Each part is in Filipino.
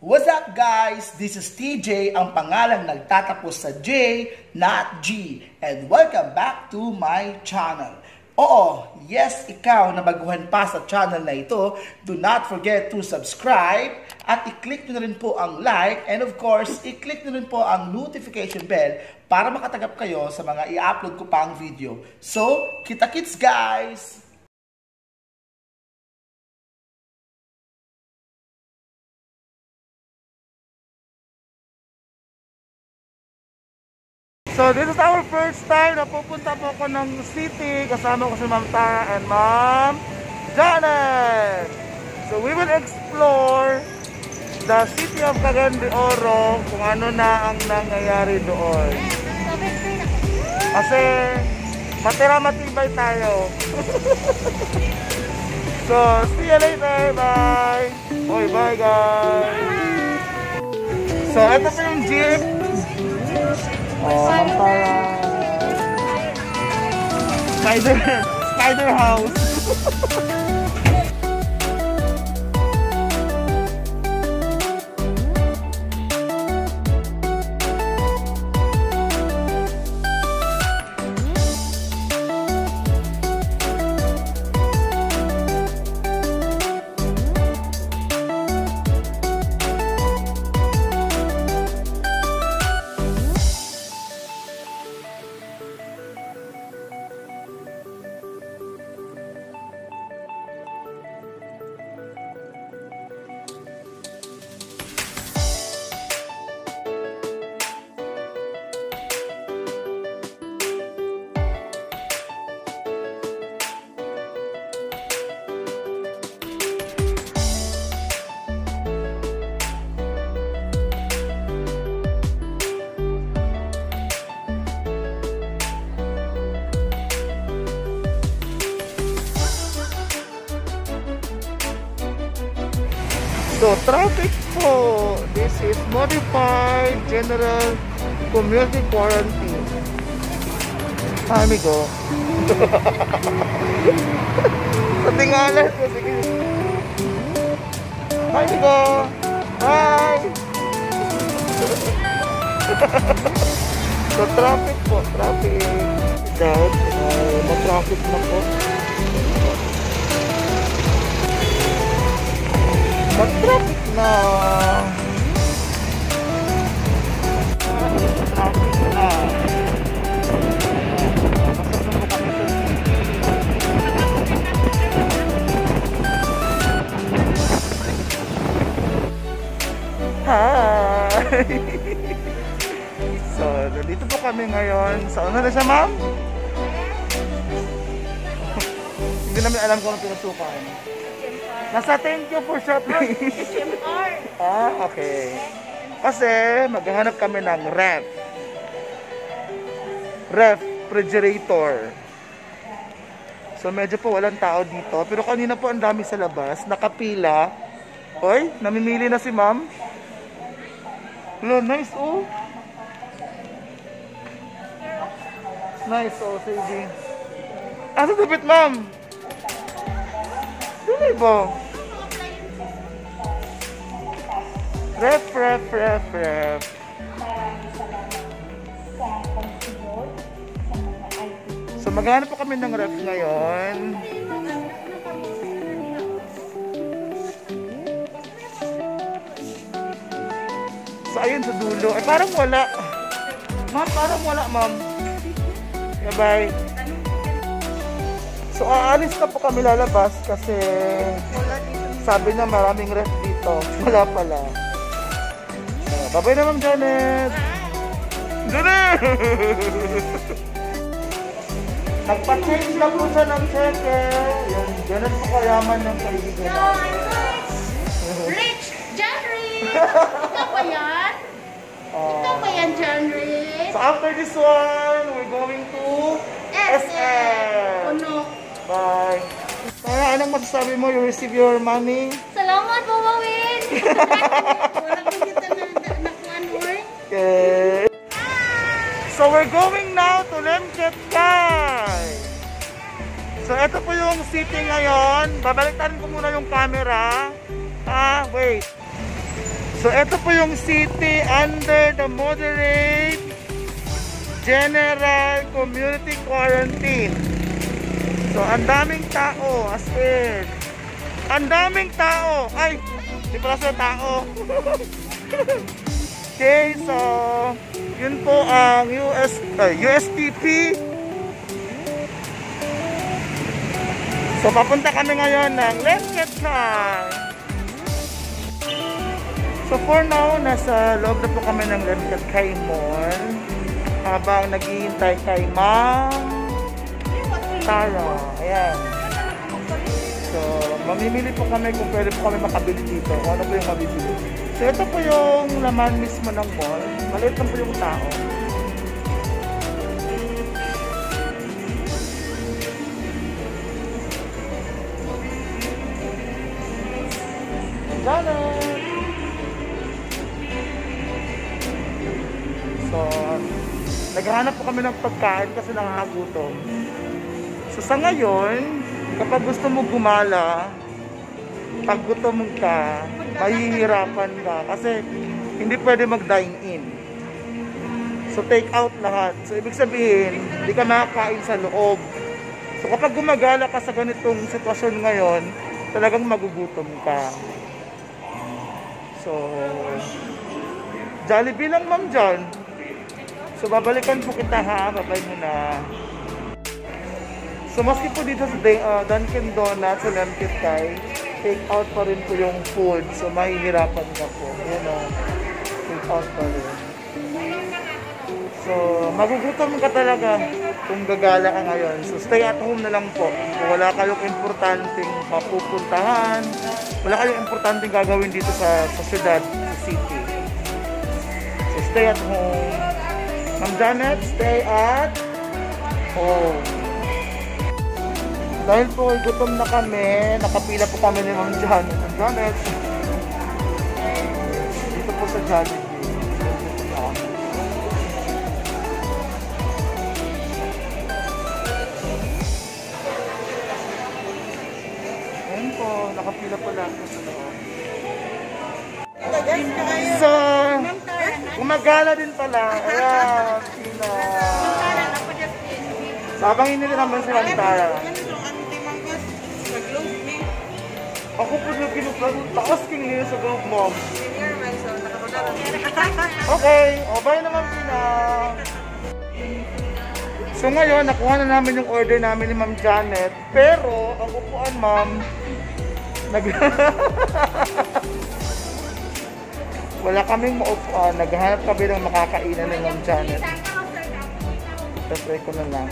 What's up guys? This is TJ, ang pangalang nagtatapos sa J, not G. And welcome back to my channel. Oo, yes, ikaw na baguhan pa sa channel na ito, do not forget to subscribe at i-click nyo na rin po ang like and of course, i-click nyo rin po ang notification bell para makatanggap kayo sa mga i-upload ko pang video. So, kita-kits guys! So this is our first time na pupunta po ako ng city. Kasama ko si Ma'am Tara and Ma'am Janet. So we will explore the city of Cagayan de Oro, kung ano na ang nangyayari doon. Kasi matira matibay tayo. So see you later. Bye. Bye guys. So ito po yung jeep. Oh, Ma'am Tara. Spider house. So, traffic po. This is modified general community quarantine. Amigo. Sa tingalan ko, sige. Hi, amigo. Hi. So, traffic po. Traffic. Dahil, ma-traffic na po. Mag-traffic na. Traffic na. Hi! So, nandito po kami ngayon. Saan na siya, ma'am? Hindi namin alam kung anong pinasukan. Nasa thank you for shopping. Ah, okay. Kasi maghahanap kami ng refrigerator. So medyo po walang tao dito. Pero kanina po ang dami sa labas. Nakapila. Oy, namimili na si ma'am. Hello, nice oh. Nice oh, sige. Asa tapit ma'am? Dili ba? Ref. So maghanap po kami ng ref ngayon. So ayun sa dulo. Ay parang wala. Ma'am, parang wala ma'am. Bye. So aalis na po kami lalabas kasi sabi na maraming ref dito. Wala pala. So, bye-bye na Ma'am Janet. Janet! Nagpa-change lang po siya ng cheque. Yan, ganun po kayaman ng kaibigan natin. Rich John Rich! Ikaw ba yan? Ikaw ba yan, John Rich? So after this one, we're going to SM. Ano? Bye. Tara, anong masasabi mo? You receive your money? Salamat, Mawawin! Walang kita na nakuan, Okay. So we're going now to Lemchet, guys. So ito po yung city ngayon. Babaliktad ko muna yung camera. Wait. So, ito po yung city under the moderate general community quarantine. So, ang daming tao, as in. Ang daming tao. Ay, di pala sa tao. Okay, so, yun po ang USTP. So, papunta kami ngayon ng Lemketkay. So, for now, nasa loob na po kami ng Lemketkay Mall. Habang naghihintay kay Ma'am Tara. Ayan. So, mamimili po kami kung pwede po kami makabili dito. Kung ano po yung mabibili. So, ito po yung laman mismo ng mall. Maliit lang po yung tao. Janet! So, naghahanap po kami ng pagkain kasi nakakagutom. So, sa ngayon, kapag gusto mo gumala, pag gutom ka, mahihirapan ka kasi hindi pwede mag-dine in. So, take out lahat. So, ibig sabihin, hindi ka makakain sa loob. So, kapag gumagala ka sa ganitong sitwasyon ngayon, talagang magugutom ka. So, Jollibee lang ma'am dyan. So, babalikan po kita ha. Babay mo na. So, maski po dito sa Dunkin Donuts sa Lemketkay, take out pa rin po yung food. So, mahihirapan ka po. Ayan o. Take out pa rin. So, magugutom ka talaga kung gagala ka ngayon. So, stay at home na lang po. Kung wala kayong importanteng mapupuntahan, wala kayong importanteng gagawin dito sa syudad, sa city. So, stay at home. Ma'am Janet, stay at home. Dahil po, gutom na kami, nakapila po kami ni Ma'am Janet. Ma'am Janet, dito po sa Jollibee. Ayan po, nakapila po lang po sa loob. So, gumagala din pala. Ayan, sino. So, habang hindi naman si Ma'am Tara. Ako po na pinaglagot. Takas king nila sa group mo. Okay, o bye naman Pina. So ngayon, nakuha na namin yung order namin ni Ma'am Janet. Pero, ang upuan ma'am, wala kaming maupuan. Naghahanap kami ng makakainan ni Ma'am Janet. Try ko na lang.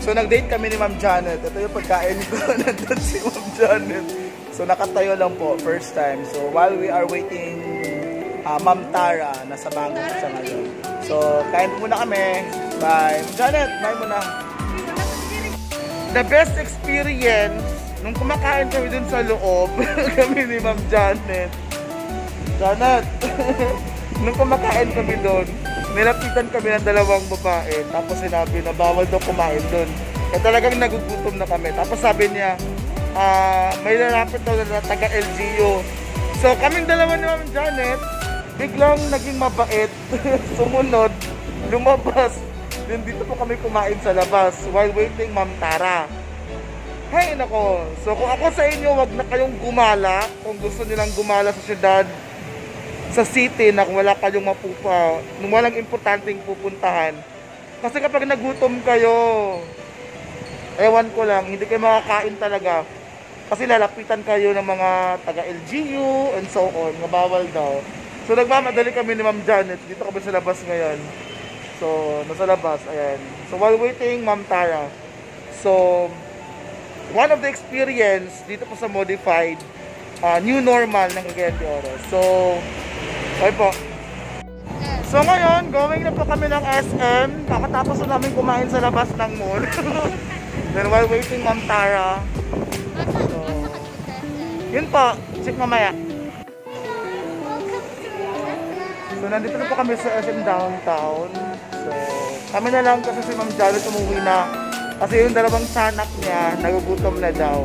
So nag-date kami ni Ma'am Janet. Ito yung pagkain ko. Nandun si Ma'am Janet. So nakatayo lang po, first time. So while we are waiting, Ma'am Tara, nasa bango pa siya ngayon. So kain po muna kami. Bye. Ma'am Janet, bye muna. The best experience, nung kumakain kami dun sa loob, kami ni Ma'am Janet. Janet, nung kumakain kami dun, nilapitan kami ng dalawang babae, tapos sinabi na bawal daw kumain doon. Kaya talagang nagugutom na kami. Tapos sabi niya, may lalapit daw na taga-LGU. So kaming dalawa ni Ma'am Janet, biglang naging mabait, sumunod, lumabas. Then dito po kami kumain sa labas while waiting Ma'am Tara. Hay nako, so kung ako sa inyo, wag na kayong gumala kung gusto nilang gumala sa syudad, sa city na kung wala kayong nung walang importanteng pupuntahan. Kasi kapag nagutom kayo, ewan ko lang, hindi kayo makakain talaga. Kasi lalapitan kayo ng mga taga-LGU and so on, nga bawal daw. So nagmamadali kami ni Ma'am Janet, dito kami sa labas ngayon. So, nasa labas, ayan. So while waiting, Ma'am Tara. So, one of the experience dito po sa modified new normal ng Cagayan de Oro. So, okay po. So ngayon, going na po kami ng SM. Kakatapos na namin kumain sa labas ng mall. Then while waiting Ma'am Tara. So, yun po. Check mamaya. So nandito na po kami sa SM Downtown. So, kami na lang kasi si Ma'am Janet umuwi na. Kasi yung dalawang sanak niya, nagugutom na daw.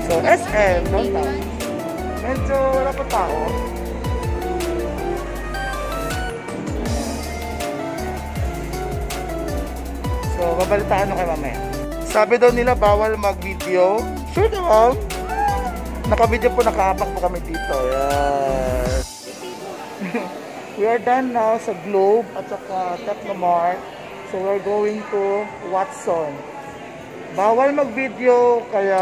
So, SM Downtown. Medyo wala pa tao. So, babalitaan kayo mamaya. Sabi daw nila bawal mag-video. Sure naman. Naka-video po, nakahapak po kami dito. Yes. We are done now sa Globe at saka Technomart. So, we're going to Watson. Bawal mag-video, kaya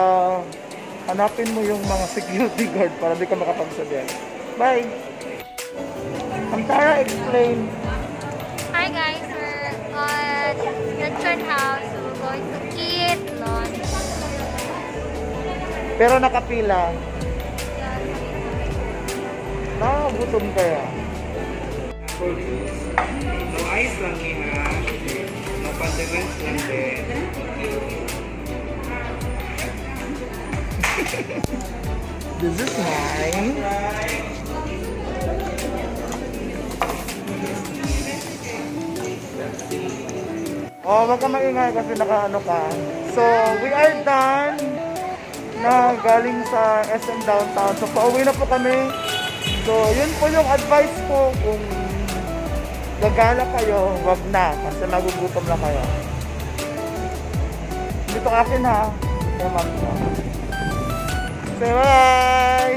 hanapin mo yung mga security guard para di ka makapagsabihan. Bye! Tara, explain. Hi guys, we're at Redfern House. So we're going to eat lunch. Pero nakapila. Nakagutom kaya. No ice lang niya. No condiments lang din. This is mine. Oh, wag ka maingay kasi naka-ano ka. So, we are done na galing sa SM Downtown. So, pauwi na po kami. So, yun po yung advice ko. Kung gagala kayo, wag na. Kasi nagugutom na kayo. Dito ka akin ha. Kaya mag-go. Say bye!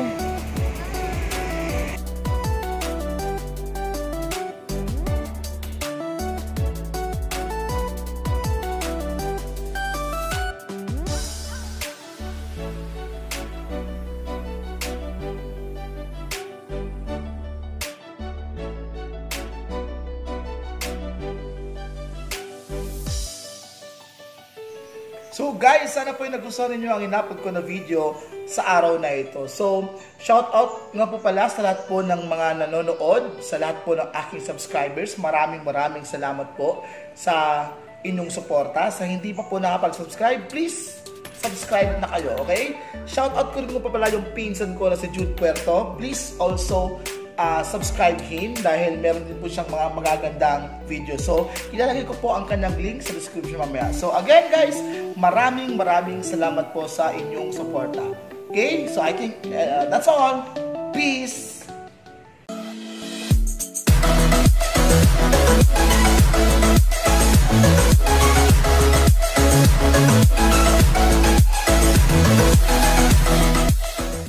So guys, sana po yung nagustuhan ninyo ang inupload ko na video sa araw na ito. So, shout out nga po pala sa lahat po ng mga nanonood, sa lahat po ng aking subscribers. Maraming salamat po sa inyong suporta. Sa hindi pa po nakapag-subscribe, please subscribe na kayo, okay? Shout out ko rin po pala yung pinsan ko na si Jude Puerto. Please also subscribe him dahil meron din po siyang mga magagandang video. So, ilalagay ko po ang kanyang link sa description mamaya. So, again guys, maraming salamat po sa inyong suporta. Okay? So, I think that's all. Peace!